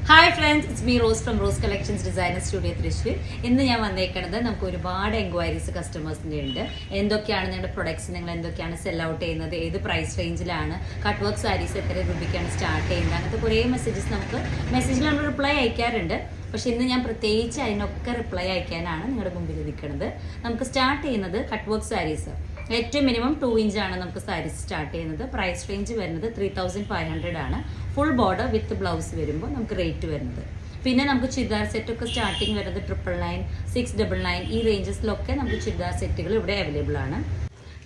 Hi friends, it's me rose from rose collections designer studio Thrissur. ഇന്ന് ഞാൻ വന്നേക്കുന്നത് നമുക്ക് ഒരുപാട് എൻക്വയറീസ് കസ്റ്റമേഴ്സിൻ്റെ ഉണ്ട്. എന്തൊക്കെയാണ് നിങ്ങളുടെ പ്രൊഡക്ട്സ്, നിങ്ങൾ എന്തൊക്കെയാണ് സെൽ ഔട്ട് ചെയ്യുന്നത്, ഏത് പ്രൈസ് റേഞ്ചിലാണ്, കട്ട് വർക്ക് സാരീസ് എത്ര രൂപയ്ക്കാണ് സ്റ്റാർട്ട് ചെയ്യുന്നത്, അങ്ങനത്തെ കുറേ മെസ്സേജസ് മെസ്സേജിൽ നമ്മൾ റിപ്ലൈ അയക്കാറുണ്ട്. പക്ഷെ ഇന്ന് ഞാൻ പ്രത്യേകിച്ച് അതിനൊക്കെ റിപ്ലൈ അയക്കാനാണ് നിങ്ങളുടെ മുമ്പിൽ നിൽക്കുന്നത്. നമുക്ക് സ്റ്റാർട്ട് ചെയ്യുന്നത് കട്ട് വർക്ക് സാരീസ്. ഏറ്റവും മിനിമം 2 ഇഞ്ചാണ് നമുക്ക് സാരീസ് സ്റ്റാർട്ട് ചെയ്യുന്നത്. പ്രൈസ് റേഞ്ച് വരുന്നത് 3500 ആണ്. ഫുൾ ബോർഡർ വിത്ത് ബ്ലൗസ് വരുമ്പോൾ നമുക്ക് റേറ്റ് വരുന്നത്. പിന്നെ നമുക്ക് ചുരിദാർ സെറ്റൊക്കെ സ്റ്റാർട്ടിങ് വരുന്നത് 999, 699 ഈ റേഞ്ചസിലൊക്കെ നമുക്ക് ചുരിദാർ സെറ്റുകൾ ഇവിടെ അവൈലബിൾ ആണ്.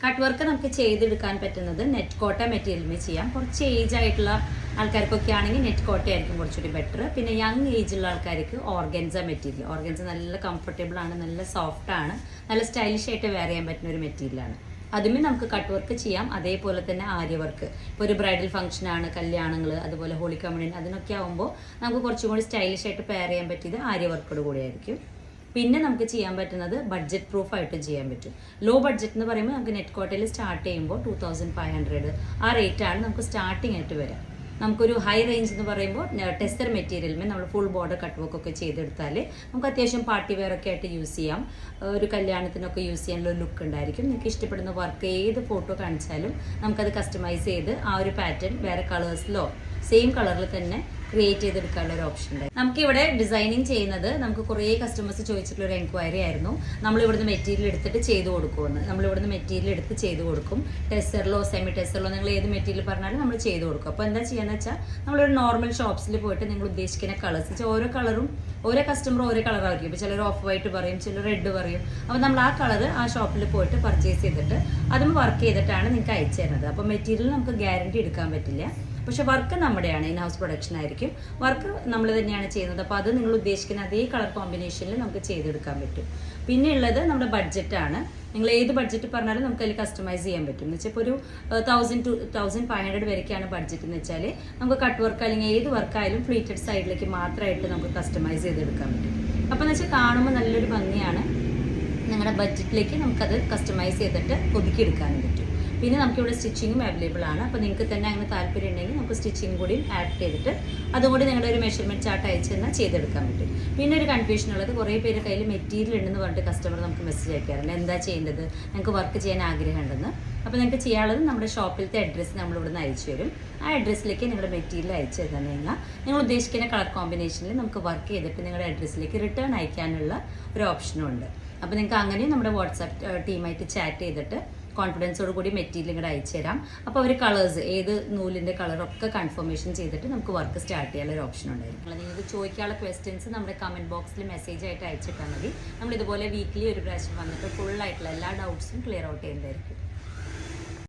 കട്ട് വർക്ക് നമുക്ക് ചെയ്തെടുക്കാൻ പറ്റുന്നത് നെറ്റ് കോട്ട മെറ്റീരിയലിൽ ചെയ്യാം. കുറച്ച് ഏജ് ആയിട്ടുള്ള ആൾക്കാർക്കൊക്കെ ആണെങ്കിൽ നെറ്റ് കോട്ട ആയിരിക്കും കുറച്ചുകൂടി ബെറ്റർ. പിന്നെ യങ് ഏജുള്ള ആൾക്കാർക്ക് ഓർഗൻസ മെറ്റീരിയൽ. ഓർഗൻസ നല്ല കംഫർട്ടബിൾ ആണ്, നല്ല സോഫ്റ്റ് ആണ്, നല്ല സ്റ്റൈലിഷ് ആയിട്ട് വെയർ ചെയ്യാൻ പറ്റുന്ന ഒരു മെറ്റീരിയലാണ്. അതുമേ നമുക്ക് കട്ട് വർക്ക് ചെയ്യാം. അതേപോലെ തന്നെ ആര്യ വർക്ക്. ഇപ്പോൾ ഒരു ബ്രൈഡൽ ഫംഗ്ഷനാണ്, കല്യാണങ്ങൾ, അതുപോലെ ഹോളി കമ്മ്യൂണിയൻ, അതിനൊക്കെ ആകുമ്പോൾ നമുക്ക് കുറച്ചും കൂടി സ്റ്റൈലിഷ് ആയിട്ട് പെയർ ചെയ്യാൻ പറ്റിയത് ആര്യ വർക്കോട് കൂടി ആയിരിക്കും. പിന്നെ നമുക്ക് ചെയ്യാൻ പറ്റുന്നത് ബഡ്ജറ്റ് പ്രൂഫ് ആയിട്ട് ചെയ്യാൻ പറ്റും. ലോ ബഡ്ജറ്റ് എന്ന് പറയുമ്പോൾ നമുക്ക് നെറ്റ് കോട്ടയിൽ സ്റ്റാർട്ട് ചെയ്യുമ്പോൾ 2500 ആ റേറ്റാണ് നമുക്ക് സ്റ്റാർട്ടിംഗ് ആയിട്ട് വരാം. നമുക്കൊരു ഹൈ റേഞ്ച് എന്ന് പറയുമ്പോൾ ടെസ്റ്റർ മെറ്റീരിയലിൽ നമ്മൾ ഫുൾ ബോർഡർ കട്ട് വർക്ക് ഒക്കെ ചെയ്തെടുത്താൽ നമുക്ക് അത്യാവശ്യം പാർട്ടി വെയർ ഒക്കെ ആയിട്ട് യൂസ് ചെയ്യാം. ഒരു കല്യാണത്തിനൊക്കെ യൂസ് ചെയ്യാനുള്ള ഒരു ലുക്ക് ഉണ്ടായിരിക്കും. നിങ്ങൾക്ക് ഇഷ്ടപ്പെടുന്ന വർക്ക് ഏത് ഫോട്ടോ കാണിച്ചാലും നമുക്കത് കസ്റ്റമൈസ് ചെയ്ത് ആ ഒരു പാറ്റേൺ വേറെ കളേഴ്സിലോ സെയിം കളറിൽ തന്നെ ക്രിയേറ്റ് ചെയ്തെടുക്കാനുള്ള ഒരു ഓപ്ഷൻ ഉണ്ട്. നമുക്കിവിടെ ഡിസൈനിങ് ചെയ്യുന്നത് നമുക്ക് കുറേ കസ്റ്റമേഴ്സ് ചോദിച്ചിട്ടുള്ള ഒരു എൻക്വയറി ആയിരുന്നു. നമ്മളിവിടുന്ന് മെറ്റീരിയൽ എടുത്തിട്ട് ചെയ്ത് കൊടുക്കുമെന്ന്. നമ്മളിവിടുന്ന് മെറ്റീരിയൽ എടുത്ത് ചെയ്ത് കൊടുക്കും. ടെസ്റ്ററിലോ സെമി ടെസ്റ്ററിലോ നിങ്ങൾ ഏത് മെറ്റീരിയൽ പറഞ്ഞാലും നമ്മൾ ചെയ്ത് കൊടുക്കും. അപ്പോൾ എന്താ ചെയ്യാന്ന് വെച്ചാൽ നമ്മളൊരു നോർമൽ ഷോപ്സിൽ പോയിട്ട് നിങ്ങൾ ഉദ്ദേശിക്കുന്ന കളേഴ്സ് വെച്ചാൽ ഓരോ കളറും ഓരോ കസ്റ്റമർ ഓരോ കളറായിരിക്കും. ഇപ്പോൾ ചിലർ ഓഫ് വൈറ്റ് പറയും, ചിലർ റെഡ് പറയും. അപ്പോൾ നമ്മൾ ആ കളർ ആ ഷോപ്പിൽ പോയിട്ട് പർച്ചേസ് ചെയ്തിട്ട് അതും വർക്ക് ചെയ്തിട്ടാണ് നിങ്ങൾക്ക് അയച്ചു തരുന്നത്. അപ്പോൾ മെറ്റീരിയൽ നമുക്ക് ഗ്യാരണ്ടി എടുക്കാൻ പറ്റില്ല. പക്ഷെ വർക്ക് നമ്മുടെയാണ്, ഇൻ ഹൗസ് പ്രൊഡക്ഷൻ ആയിരിക്കും. വർക്ക് നമ്മൾ തന്നെയാണ് ചെയ്യുന്നത്. അപ്പോൾ അത് നിങ്ങൾ ഉദ്ദേശിക്കുന്ന അതേ കളർ കോമ്പിനേഷനിൽ നമുക്ക് ചെയ്തെടുക്കാൻ പറ്റും. പിന്നെ ഉള്ളത് നമ്മുടെ ബഡ്ജറ്റാണ്. നിങ്ങൾ ഏത് ബഡ്ജറ്റ് പറഞ്ഞാലും നമുക്ക് അതിൽ കസ്റ്റമൈസ് ചെയ്യാൻ പറ്റും. എന്ന് വെച്ചാൽ ഇപ്പോൾ ഒരു 1000 to 1500 വരെയൊക്കെയാണ് ബഡ്ജറ്റ് എന്ന് വെച്ചാൽ നമുക്ക് കട്ട് വർക്ക് അല്ലെങ്കിൽ ഏത് വർക്കായാലും ഫ്ലീറ്റഡ് സൈഡിലേക്ക് മാത്രമായിട്ട് നമുക്ക് കസ്റ്റമൈസ് ചെയ്തെടുക്കാൻ പറ്റും. അപ്പോൾ എന്ന് വെച്ചാൽ കാണുമ്പോൾ നല്ലൊരു ഭംഗിയാണ്. നിങ്ങളുടെ ബഡ്ജറ്റിലേക്ക് നമുക്കത് കസ്റ്റമൈസ് ചെയ്തിട്ട് ഒതുക്കിയെടുക്കാനും പറ്റും. പിന്നെ നമുക്കിവിടെ സ്റ്റിച്ചിങ്ങും അവൈലബിൾ ആണ്. അപ്പോൾ നിങ്ങൾക്ക് തന്നെ അങ്ങനെ താല്പര്യം ഉണ്ടെങ്കിൽ നമുക്ക് സ്റ്റിച്ചിങ് കൂടി ആഡ് ചെയ്തിട്ട് അതുകൂടി നിങ്ങളുടെ ഒരു മെഷർമെൻറ്റ് ചാർട്ട് അയച്ചു തന്നാൽ ചെയ്തെടുക്കാൻ പറ്റും. പിന്നെ ഒരു കൺഫ്യൂഷൻ ഉള്ളത്, കുറേ പേര് കയ്യിൽ മെറ്റീരിയൽ ഉണ്ടെന്ന് പറഞ്ഞിട്ട് കസ്റ്റമർ നമുക്ക് മെസ്സേജ് അയക്കാറുണ്ട്, എന്താ ചെയ്യേണ്ടത്, നിങ്ങൾക്ക് വർക്ക് ചെയ്യാൻ ആഗ്രഹമുണ്ടെന്ന്. അപ്പോൾ നിങ്ങൾക്ക് ചെയ്യാനുള്ളത് നമ്മുടെ ഷോപ്പിലത്തെ അഡ്രസ്സ് നമ്മളിവിടുന്ന് അയച്ചു തരും. ആ അഡ്രസ്സിലേക്ക് നിങ്ങളുടെ മെറ്റീരിയൽ അയച്ചു തന്നു കഴിഞ്ഞാൽ നിങ്ങൾ ഉദ്ദേശിക്കുന്ന കളർ കോമ്പിനേഷനിൽ നമുക്ക് വർക്ക് ചെയ്തിട്ട് നിങ്ങളുടെ അഡ്രസ്സിലേക്ക് റിട്ടേൺ അയക്കാനുള്ള ഒരു ഓപ്ഷനും ഉണ്ട്. അപ്പോൾ നിങ്ങൾക്ക് അങ്ങനെയും നമ്മുടെ വാട്സാപ്പ് ടീമായിട്ട് ചാറ്റ് ചെയ്തിട്ട് കോൺഫിഡൻസോട് കൂടി മെറ്റീരിയൽ ഇങ്ങോട്ട് അയച്ചു തരാം. അപ്പോൾ അവർ കളേഴ്സ് ഏത് നൂലിൻ്റെ കളറൊക്കെ കൺഫർമേഷൻ ചെയ്തിട്ട് നമുക്ക് വർക്ക് സ്റ്റാർട്ട് ചെയ്യാനുള്ള ഒരു ഓപ്ഷൻ ഉണ്ടായിരിക്കും. നിങ്ങൾക്ക് ചോദിക്കാനുള്ള ക്വസ്റ്റ്യൻസ് നമ്മുടെ കമൻറ്റ് ബോക്സിൽ മെസ്സേജ് ആയിട്ട് അയച്ചിട്ടാൽ മതി. നമ്മൾ ഇതുപോലെ വീക്കിലി ഒരു പ്രാവശ്യം വന്നിട്ട് ഫുൾ ആയിട്ടുള്ള എല്ലാ ഡൗട്ട്സും ക്ലിയർ ഔട്ട് ചെയ്യുന്നതായിരിക്കും.